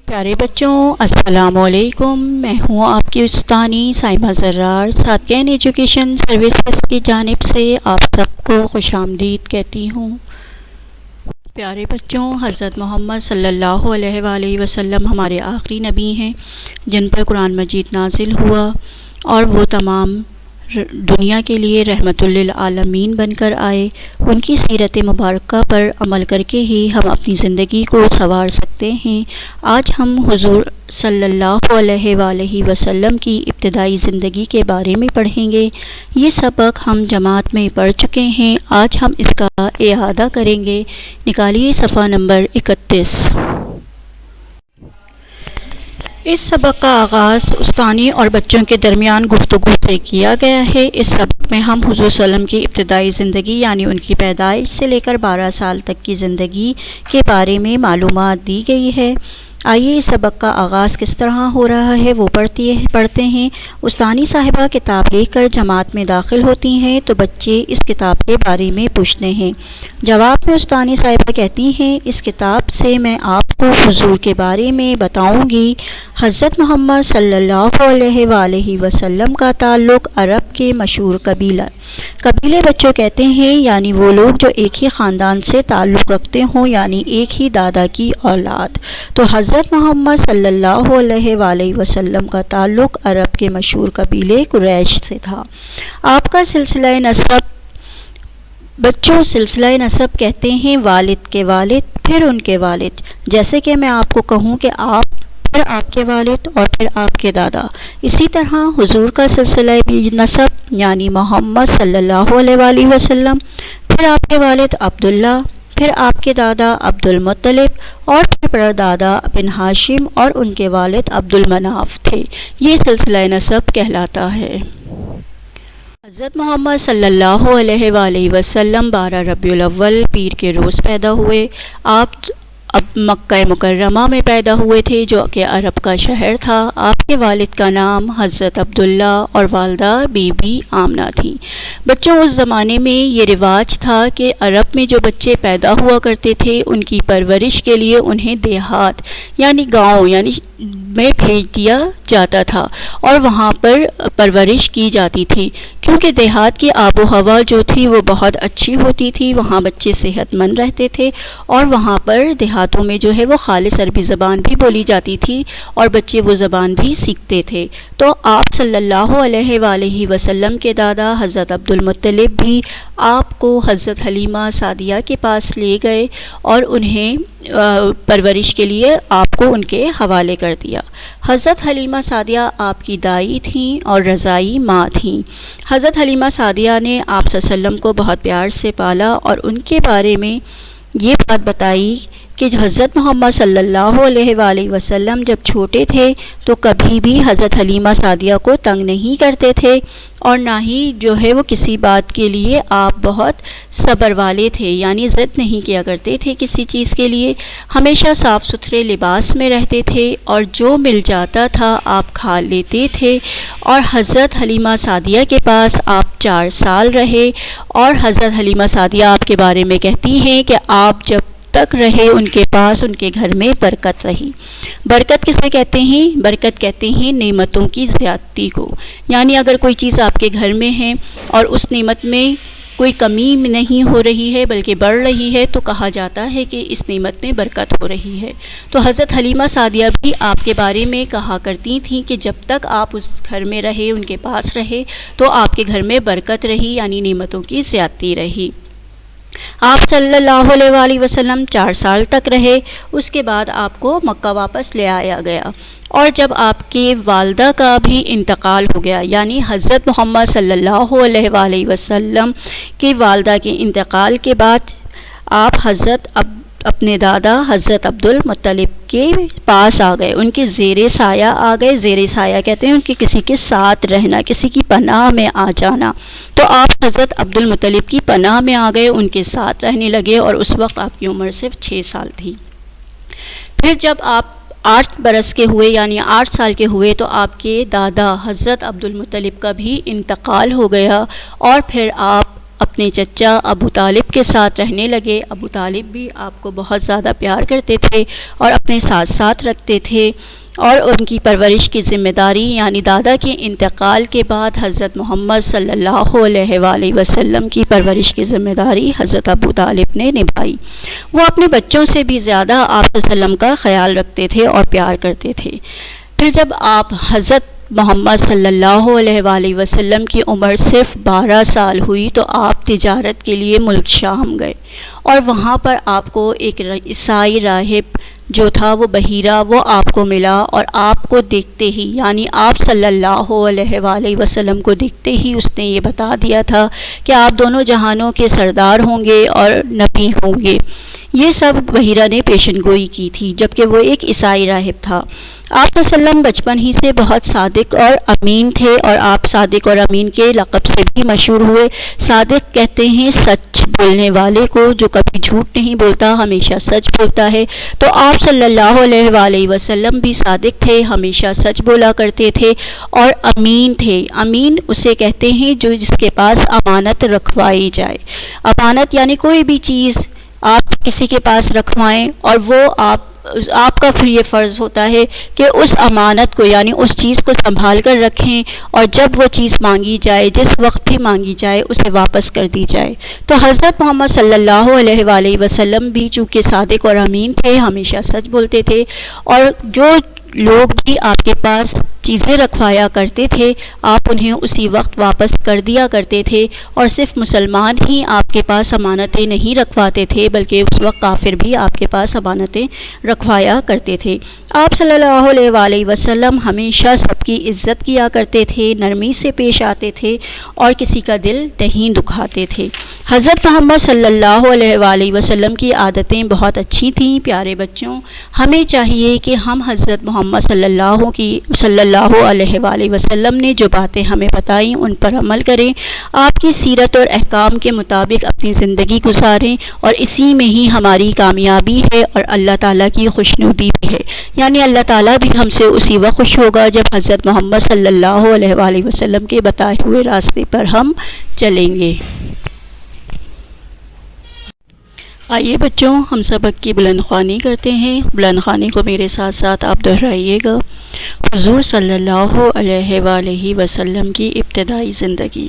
پیارے بچوں، السلام علیکم۔ میں ہوں آپ کی استانی سائمہ زرار، ساتین ایجوکیشن سروسز کی جانب سے آپ سب کو خوش آمدید کہتی ہوں۔ پیارے بچوں، حضرت محمد صلی اللہ علیہ وآلہ وسلم ہمارے آخری نبی ہیں جن پر قرآن مجید نازل ہوا، اور وہ تمام دنیا کے لیے رحمت للعالمین بن کر آئے۔ ان کی سیرت مبارکہ پر عمل کر کے ہی ہم اپنی زندگی کو سنوار سکتے ہیں۔ آج ہم حضور صلی اللہ علیہ وآلہ وسلم کی ابتدائی زندگی کے بارے میں پڑھیں گے۔ یہ سبق ہم جماعت میں پڑھ چکے ہیں، آج ہم اس کا اعادہ کریں گے۔ نکالیے صفحہ نمبر 31۔ اس سبق کا آغاز استانی اور بچوں کے درمیان گفتگو سے کیا گیا ہے۔ اس سبق میں ہم حضور صلی اللہ علیہ وسلم کی ابتدائی زندگی یعنی ان کی پیدائش سے لے کر 12 سال تک کی زندگی کے بارے میں معلومات دی گئی ہے۔ آئیے اس سبق کا آغاز کس طرح ہو رہا ہے وہ پڑھتے ہیں۔ استانی صاحبہ کتاب لے کر جماعت میں داخل ہوتی ہیں تو بچے اس کتاب کے بارے میں پوچھتے ہیں۔ جواب میں استانی صاحبہ کہتی ہیں، اس کتاب سے میں آپ کو حضور کے بارے میں بتاؤں گی۔ حضرت محمد صلی اللہ علیہ وآلہ وسلم کا تعلق عرب کے مشہور قبیلے بچوں کہتے ہیں، یعنی وہ لوگ جو ایک ہی خاندان سے تعلق رکھتے ہوں، یعنی ایک ہی دادا کی اولاد۔ تو حضرت محمد صلی اللہ علیہ وآلہ وسلم کا تعلق عرب کے مشہور قبیلے قریش سے تھا۔ آپ کا سلسلہ نسب بچوں سلسلہ نسب کہتے ہیں والد کے والد پھر ان کے والد، جیسے کہ میں آپ کو کہوں کہ آپ پھر آپ کے والد اور پھر آپ کے دادا، اسی طرح حضور کا سلسلہ نسب یعنی محمد صلی اللہ علیہ وآلہ وسلم، پھر آپ کے والد عبداللہ، پھر آپ کے دادا عبد المطلب اور پھر پردادا بن ہاشم اور ان کے والد عبد المناف تھے۔ یہ سلسلہ نسب کہلاتا ہے۔ حضرت محمد صلی اللہ علیہ وآلہ وسلم 12 ربیع الاول پیر کے روز پیدا ہوئے۔ آپ اب مکہ مکرمہ میں پیدا ہوئے تھے جو کہ عرب کا شہر تھا۔ آپ کے والد کا نام حضرت عبداللہ اور والدہ بی بی آمنہ تھی۔ بچوں، اس زمانے میں یہ رواج تھا کہ عرب میں جو بچے پیدا ہوا کرتے تھے ان کی پرورش کے لیے انہیں دیہات یعنی گاؤں میں بھیج دیا جاتا تھا اور وہاں پر پرورش کی جاتی تھی، کیونکہ دیہات کی آب و ہوا جو تھی وہ بہت اچھی ہوتی تھی، وہاں بچے صحت مند رہتے تھے اور وہاں پر دیہاتوں میں جو ہے وہ خالص عربی زبان بھی بولی جاتی تھی اور بچے وہ زبان بھی سیکھتے تھے۔ تو آپ صلی اللہ علیہ وآلہ وسلم کے دادا حضرت عبد المطلب بھی آپ کو حضرت حلیمہ سعدیہ کے پاس لے گئے اور انہیں پرورش کے لیے آپ کو ان کے حوالے کر دیا۔ حضرت حلیمہ سعدیہ آپ کی دائی تھیں اور رضائی ماں تھیں۔ حضرت حلیمہ سعدیہ نے آپ صلی اللہ علیہ وسلم کو بہت پیار سے پالا اور ان کے بارے میں یہ بات بتائی کہ حضرت محمد صلی اللہ علیہ وآلہ وسلم جب چھوٹے تھے تو کبھی بھی حضرت حلیمہ سعدیہ کو تنگ نہیں کرتے تھے اور نہ ہی جو ہے وہ کسی بات کے لیے آپ بہت صبر والے تھے، یعنی ضد نہیں کیا کرتے تھے کسی چیز کے لیے، ہمیشہ صاف ستھرے لباس میں رہتے تھے اور جو مل جاتا تھا آپ کھا لیتے تھے۔ اور حضرت حلیمہ سعدیہ کے پاس آپ 4 سال رہے اور حضرت حلیمہ سعدیہ آپ کے بارے میں کہتی ہیں کہ آپ جب تک رہے ان کے پاس ان کے گھر میں برکت رہی۔ برکت کسے کہتے ہیں؟ برکت کہتے ہیں نعمتوں کی زیادتی کو، یعنی اگر کوئی چیز آپ کے گھر میں ہے اور اس نعمت میں کوئی کمی نہیں ہو رہی ہے بلکہ بڑھ رہی ہے تو کہا جاتا ہے کہ اس نعمت میں برکت ہو رہی ہے۔ تو حضرت حلیمہ سعدیہ بھی آپ کے بارے میں کہا کرتی تھیں کہ جب تک آپ اس گھر میں رہے ان کے پاس رہے تو آپ کے گھر میں برکت رہی، یعنی نعمتوں کی زیادتی رہی۔ آپ صلی اللہ علیہ وآلہ وسلم 4 سال تک رہے، اس کے بعد آپ کو مکہ واپس لے آیا گیا اور جب آپ کی والدہ کا بھی انتقال ہو گیا، یعنی حضرت محمد صلی اللہ علیہ وآلہ وسلم کی والدہ کے انتقال کے بعد آپ اپنے دادا حضرت عبد المطلب کے پاس آ گئے، ان کے زیر سایہ آ گئے۔ زیر سایہ کہتے ہیں کہ کسی کے ساتھ رہنا، کسی کی پناہ میں آ جانا۔ تو آپ حضرت عبد المطلب کی پناہ میں آ گئے، ان کے ساتھ رہنے لگے اور اس وقت آپ کی عمر صرف 6 سال تھی۔ پھر جب آپ 8 برس کے ہوئے یعنی 8 سال کے ہوئے تو آپ کے دادا حضرت عبد المطلب کا بھی انتقال ہو گیا اور پھر آپ اپنے چچا ابو طالب کے ساتھ رہنے لگے۔ ابو طالب بھی آپ کو بہت زیادہ پیار کرتے تھے اور اپنے ساتھ ساتھ رکھتے تھے، اور ان کی پرورش کی ذمہ داری یعنی دادا کے انتقال کے بعد حضرت محمد صلی اللہ علیہ وآلہ وسلم کی پرورش کی ذمہ داری حضرت ابو طالب نے نبھائی۔ وہ اپنے بچوں سے بھی زیادہ آپ صلی اللہ علیہ وسلم کا خیال رکھتے تھے اور پیار کرتے تھے۔ پھر جب آپ حضرت محمد صلی اللہ علیہ وآلہ وسلم کی عمر صرف 12 سال ہوئی تو آپ تجارت کے لیے ملک شام گئے، اور وہاں پر آپ کو ایک عیسائی راہب جو تھا وہ بحیرہ، وہ آپ کو ملا، اور آپ کو دیکھتے ہی یعنی آپ صلی اللہ علیہ وآلہ وسلم کو دیکھتے ہی اس نے یہ بتا دیا تھا کہ آپ دونوں جہانوں کے سردار ہوں گے اور نبی ہوں گے۔ یہ سب بحیرہ نے پیشن گوئی کی تھی، جبکہ وہ ایک عیسائی راہب تھا۔ آپ صلی اللہ علیہ وسلم بچپن ہی سے بہت صادق اور امین تھے، اور آپ صادق اور امین کے لقب سے بھی مشہور ہوئے۔ صادق کہتے ہیں سچ بولنے والے کو، جو کبھی جھوٹ نہیں بولتا، ہمیشہ سچ بولتا ہے۔ تو آپ صلی اللہ علیہ وآلہ وسلم بھی صادق تھے، ہمیشہ سچ بولا کرتے تھے، اور امین تھے۔ امین اسے کہتے ہیں جو جس کے پاس امانت رکھوائی جائے۔ امانت یعنی کوئی بھی چیز آپ کسی کے پاس رکھوائیں، اور وہ آپ کا پھر یہ فرض ہوتا ہے کہ اس امانت کو یعنی اس چیز کو سنبھال کر رکھیں، اور جب وہ چیز مانگی جائے، جس وقت بھی مانگی جائے، اسے واپس کر دی جائے۔ تو حضرت محمد صلی اللہ علیہ وآلہ وسلم بھی چونکہ صادق اور امین تھے، ہمیشہ سچ بولتے تھے، اور جو لوگ بھی آپ کے پاس چیزیں رکھوایا کرتے تھے آپ انہیں اسی وقت واپس کر دیا کرتے تھے، اور صرف مسلمان ہی آپ کے پاس امانتیں نہیں رکھواتے تھے بلکہ اس وقت کافر بھی آپ کے پاس امانتیں رکھوایا کرتے تھے۔ آپ صلی اللہ علیہ وآلہ وسلم ہمیشہ سب کی عزت کیا کرتے تھے، نرمی سے پیش آتے تھے، اور کسی کا دل نہیں دکھاتے تھے۔ حضرت محمد صلی اللہ علیہ وآلہ وسلم کی عادتیں بہت اچھی تھیں۔ پیارے بچوں، ہمیں چاہیے کہ ہم حضرت محمد صلی اللہ علیہ وآلہ وسلم نے جو باتیں ہمیں بتائیں ان پر عمل کریں، آپ کی سیرت اور احکام کے مطابق اپنی زندگی گزاریں، اور اسی میں ہی ہماری کامیابی ہے اور اللہ تعالیٰ کی خوشنودی بھی ہے، یعنی اللہ تعالیٰ بھی ہم سے اسی وقت خوش ہوگا جب حضرت محمد صلی اللہ علیہ وآلہ وسلم کے بتائے ہوئے راستے پر ہم چلیں گے۔ آئیے بچوں، ہم سبق کی بلند خوانی کرتے ہیں۔ بلند خوانی کو میرے ساتھ ساتھ آپ دہرائیے گا۔ حضور صلی اللہ علیہ وآلہ وسلم کی ابتدائی زندگی۔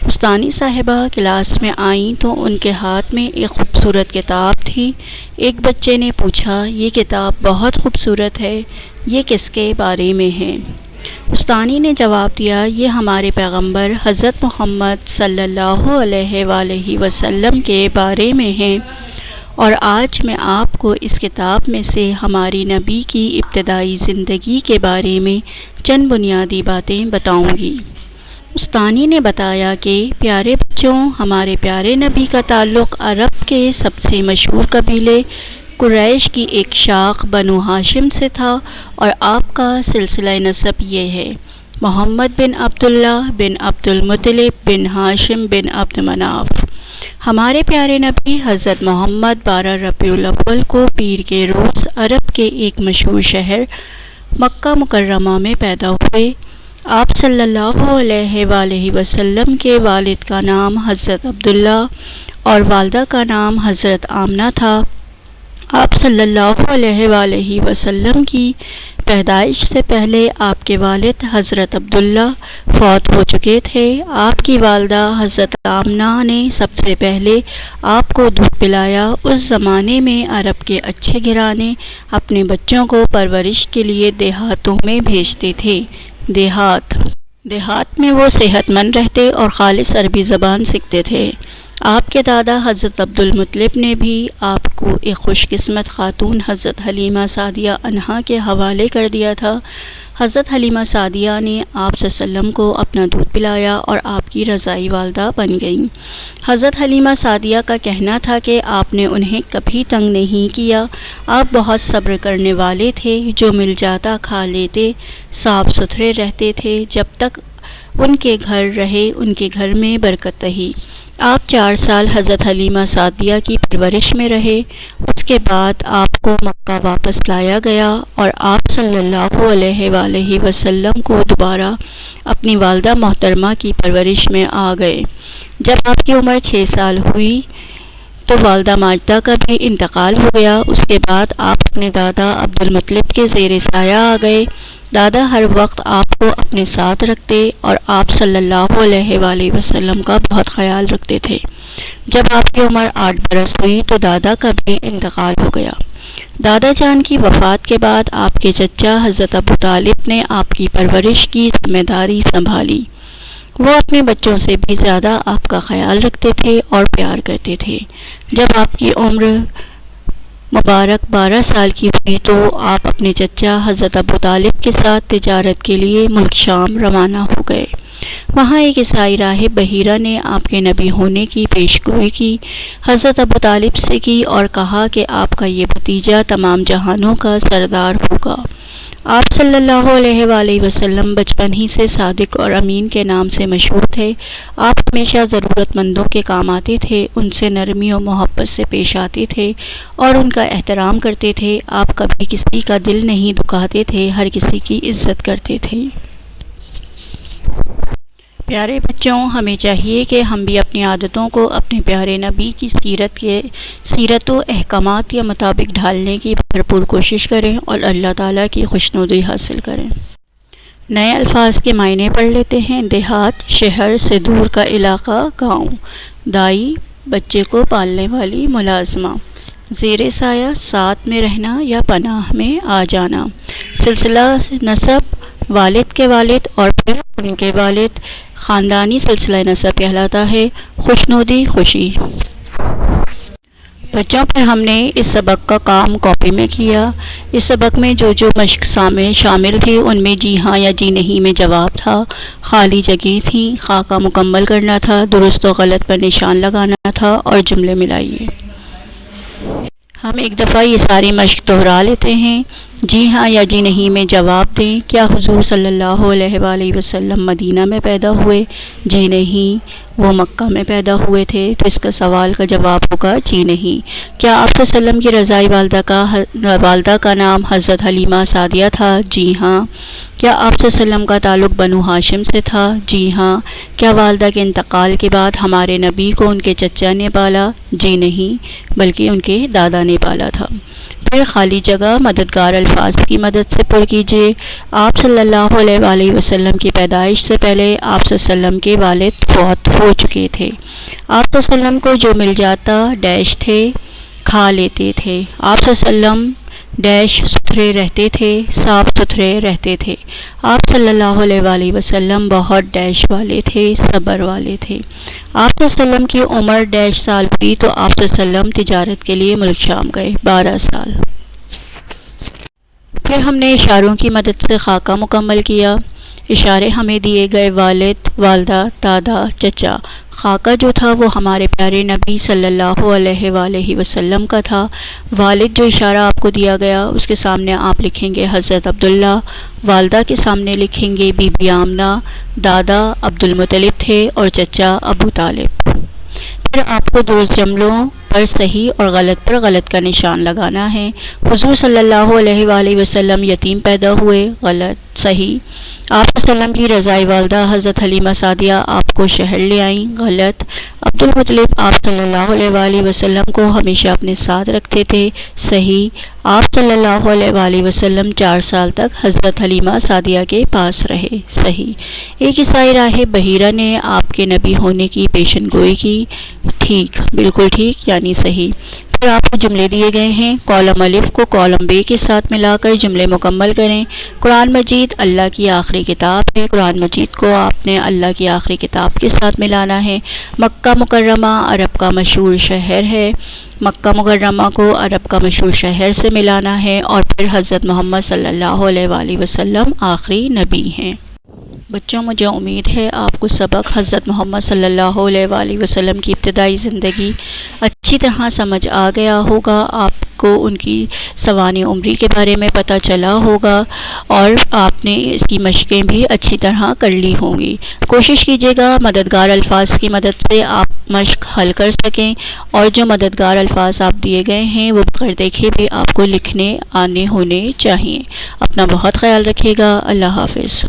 استانی صاحبہ کلاس میں آئیں تو ان کے ہاتھ میں ایک خوبصورت کتاب تھی۔ ایک بچے نے پوچھا، یہ کتاب بہت خوبصورت ہے، یہ کس کے بارے میں ہے؟ استانی نے جواب دیا، یہ ہمارے پیغمبر حضرت محمد صلی اللہ علیہ وآلہ وسلم کے بارے میں ہیں، اور آج میں آپ کو اس کتاب میں سے ہماری نبی کی ابتدائی زندگی کے بارے میں چند بنیادی باتیں بتاؤں گی۔ استانی نے بتایا کہ پیارے بچوں، ہمارے پیارے نبی کا تعلق عرب کے سب سے مشہور قبیلے قریش کی ایک شاخ بنو ہاشم سے تھا، اور آپ کا سلسلہ نسب یہ ہے: محمد بن عبداللہ بن عبد المطلب بن ہاشم بن عبد مناف۔ ہمارے پیارے نبی حضرت محمد 12 ربیع الاول کو پیر کے روز عرب کے ایک مشہور شہر مکہ مکرمہ میں پیدا ہوئے۔ آپ صلی اللہ علیہ وآلہ وسلم کے والد کا نام حضرت عبداللہ اور والدہ کا نام حضرت آمنہ تھا۔ آپ صلی اللہ علیہ وآلہ وسلم کی پیدائش سے پہلے آپ کے والد حضرت عبداللہ فوت ہو چکے تھے۔ آپ کی والدہ حضرت آمنہ نے سب سے پہلے آپ کو دودھ پلایا۔ اس زمانے میں عرب کے اچھے گھرانے اپنے بچوں کو پرورش کے لیے دیہاتوں میں بھیجتے تھے۔ دیہات میں وہ صحت مند رہتے اور خالص عربی زبان سیکھتے تھے۔ آپ کے دادا حضرت عبد المطلب نے بھی آپ کو ایک خوش قسمت خاتون حضرت حلیمہ سعدیہ عنہا کے حوالے کر دیا تھا۔ حضرت حلیمہ سعدیہ نے آپ صلی اللہ علیہ وسلم کو اپنا دودھ پلایا اور آپ کی رضائی والدہ بن گئیں۔ حضرت حلیمہ سعدیہ کا کہنا تھا کہ آپ نے انہیں کبھی تنگ نہیں کیا۔ آپ بہت صبر کرنے والے تھے، جو مل جاتا کھا لیتے، صاف ستھرے رہتے تھے۔ جب تک ان کے گھر رہے ان کے گھر میں برکت رہی۔ آپ 4 سال حضرت حلیمہ سعدیہ کی پرورش میں رہے۔ اس کے بعد آپ کو مکہ واپس لایا گیا اور آپ صلی اللہ علیہ وآلہ وسلم کو دوبارہ اپنی والدہ محترمہ کی پرورش میں آ گئے۔ جب آپ کی عمر 6 سال ہوئی تو والدہ ماجدہ کا بھی انتقال ہو گیا۔ اس کے بعد آپ اپنے دادا عبد المطلب کے زیر سایہ آ گئے۔ دادا ہر وقت آپ کو اپنے ساتھ رکھتے اور آپ صلی اللہ علیہ وآلہ وسلم کا بہت خیال رکھتے تھے۔ جب آپ کی عمر 8 برس ہوئی تو دادا کا بھی انتقال ہو گیا۔ دادا جان کی وفات کے بعد آپ کے چچا حضرت ابو طالب نے آپ کی پرورش کی ذمہ داری سنبھالی۔ وہ اپنے بچوں سے بھی زیادہ آپ کا خیال رکھتے تھے اور پیار کرتے تھے۔ جب آپ کی عمر مبارک 12 سال کی ہوئی تو آپ اپنے چچا حضرت ابو طالب کے ساتھ تجارت کے لیے ملک شام روانہ ہو گئے۔ وہاں ایک عیسائی راہب بحیرہ نے آپ کے نبی ہونے کی پیشگوئی کی، حضرت ابو طالب سے کی اور کہا کہ آپ کا یہ بھتیجا تمام جہانوں کا سردار ہوگا۔ آپ صلی اللہ علیہ وآلہ وسلم بچپن ہی سے صادق اور امین کے نام سے مشہور تھے۔ آپ ہمیشہ ضرورت مندوں کے کام آتے تھے، ان سے نرمی و محبت سے پیش آتے تھے اور ان کا احترام کرتے تھے۔ آپ کبھی کسی کا دل نہیں دکھاتے تھے، ہر کسی کی عزت کرتے تھے۔ پیارے بچوں، ہمیں چاہیے کہ ہم بھی اپنی عادتوں کو اپنے پیارے نبی کی سیرت و احکامات کے مطابق ڈھالنے کی بھرپور کوشش کریں اور اللہ تعالیٰ کی خوشنودی حاصل کریں۔ نئے الفاظ کے معنی پڑھ لیتے ہیں۔ دیہات، شہر سے دور کا علاقہ، گاؤں۔ دائی، بچے کو پالنے والی ملازمہ۔ زیر سایہ، ساتھ میں رہنا یا پناہ میں آ جانا۔ سلسلہ نسب، والد کے والد اور پھر ان کے والد، خاندانی سلسلہ نسب کہلاتا ہے۔ خوشنودی، خوشی۔ بچوں، پھر ہم نے اس سبق کا کام کاپی میں کیا۔ اس سبق میں جو مشق شامل تھی ان میں جی ہاں یا جی نہیں میں جواب تھا، خالی جگہیں تھیں، خاکہ مکمل کرنا تھا، درست و غلط پر نشان لگانا تھا اور جملے ملائیے۔ ہم ایک دفعہ یہ ساری مشق دہرا لیتے ہیں۔ جی ہاں یا جی نہیں میں جواب دیں۔ کیا حضور صلی اللہ علیہ وآلہ وسلم مدینہ میں پیدا ہوئے؟ جی نہیں، وہ مکہ میں پیدا ہوئے تھے۔ تو اس کا سوال کا جواب ہوگا جی نہیں۔ کیا آپ صلی اللہ علیہ وسلم کی رضائی والدہ کا نام حضرت حلیمہ سعدیہ تھا؟ جی ہاں۔ کیا آپ صلی اللہ علیہ وسلم کا تعلق بنو ہاشم سے تھا؟ جی ہاں۔ کیا والدہ کے انتقال کے بعد ہمارے نبی کو ان کے چچا نے پالا؟ جی نہیں، بلکہ ان کے دادا نے پالا تھا۔ پھر خالی جگہ مددگار الفاظ کی مدد سے پر کیجیے۔ آپ صلی اللہ علیہ وآلہ وسلم کی پیدائش سے پہلے آپ صلی اللہ علیہ وسلم کے والد فوت ہو چکے تھے۔ آپ صلی اللہ علیہ وسلم کو جو مل جاتا ڈیش تھے، کھا لیتے تھے۔ آپ صلی اللہ علیہ وسلم ڈیش ستھرے رہتے تھے، صاف ستھرے رہتے تھے۔ آپ صلی اللہ علیہ وآلہ وسلم بہت ڈیش والے تھے، صبر والے تھے۔ آپ صلی اللہ علیہ وسلم کی عمر ڈیش سال ہوئی تو آپ صلی اللہ علیہ وسلم تجارت کے لیے ملک شام گئے، 12 سال۔ پھر ہم نے اشاروں کی مدد سے خاکہ مکمل کیا۔ اشارے ہمیں دیے گئے والد، والدہ، دادا، چچا۔ خاکہ جو تھا وہ ہمارے پیارے نبی صلی اللہ علیہ وآلہ وسلم کا تھا۔ والد جو اشارہ آپ کو دیا گیا اس کے سامنے آپ لکھیں گے حضرت عبداللہ، والدہ کے سامنے لکھیں گے بی بی آمنہ، دادا عبد المطلب تھے اور چچا ابو طالب۔ پھر آپ کو درست جملوں پر صحیح اور غلط پر غلط کا نشان لگانا ہے۔ حضور صلی اللہ علیہ وآلہ وسلم یتیم پیدا ہوئے، غلط۔ صحیح۔ آپ صلی اللہ علیہ وسلم کی رضائی والدہ حضرت حلیمہ سعدیہ آپ کو شہر لے آئیں، غلط۔ عبد المطلب آپ صلی اللہ علیہ وآلہ وسلم کو ہمیشہ اپنے ساتھ رکھتے تھے، صحیح۔ آپ صلی اللہ علیہ وآلہ وسلم 4 سال تک حضرت حلیمہ سعدیہ کے پاس رہے، صحیح۔ ایک عیسائی راہب بحیرہ نے آپ کے نبی ہونے کی پیشن گوئی کی، ٹھیک، بالکل ٹھیک یعنی صحیح۔ پھر آپ کو جملے دیے گئے ہیں، کالم الف کو کالم بے کے ساتھ ملا کر جملے مکمل کریں۔ قرآن مجید اللہ کی آخری کتاب ہے، قرآن مجید کو آپ نے اللہ کی آخری کتاب کے ساتھ ملانا ہے۔ مکہ مکرمہ عرب کا مشہور شہر ہے، مکہ مکرمہ کو عرب کا مشہور شہر سے ملانا ہے، اور پھر حضرت محمد صلی اللہ علیہ وآلہ وسلم آخری نبی ہیں۔ بچوں، مجھے امید ہے آپ کو سبق حضرت محمد صلی اللہ علیہ وآلہ وسلم کی ابتدائی زندگی اچھی طرح سمجھ آ گیا ہوگا، آپ کو ان کی سوانح عمری کے بارے میں پتہ چلا ہوگا اور آپ نے اس کی مشقیں بھی اچھی طرح کر لی ہوں گی۔ کوشش کیجیے گا مددگار الفاظ کی مدد سے آپ مشق حل کر سکیں، اور جو مددگار الفاظ آپ دیے گئے ہیں وہ بغیر دیکھے بھی آپ کو لکھنے آنے ہونے چاہیے۔ اپنا بہت خیال رکھیے گا۔ اللہ حافظ۔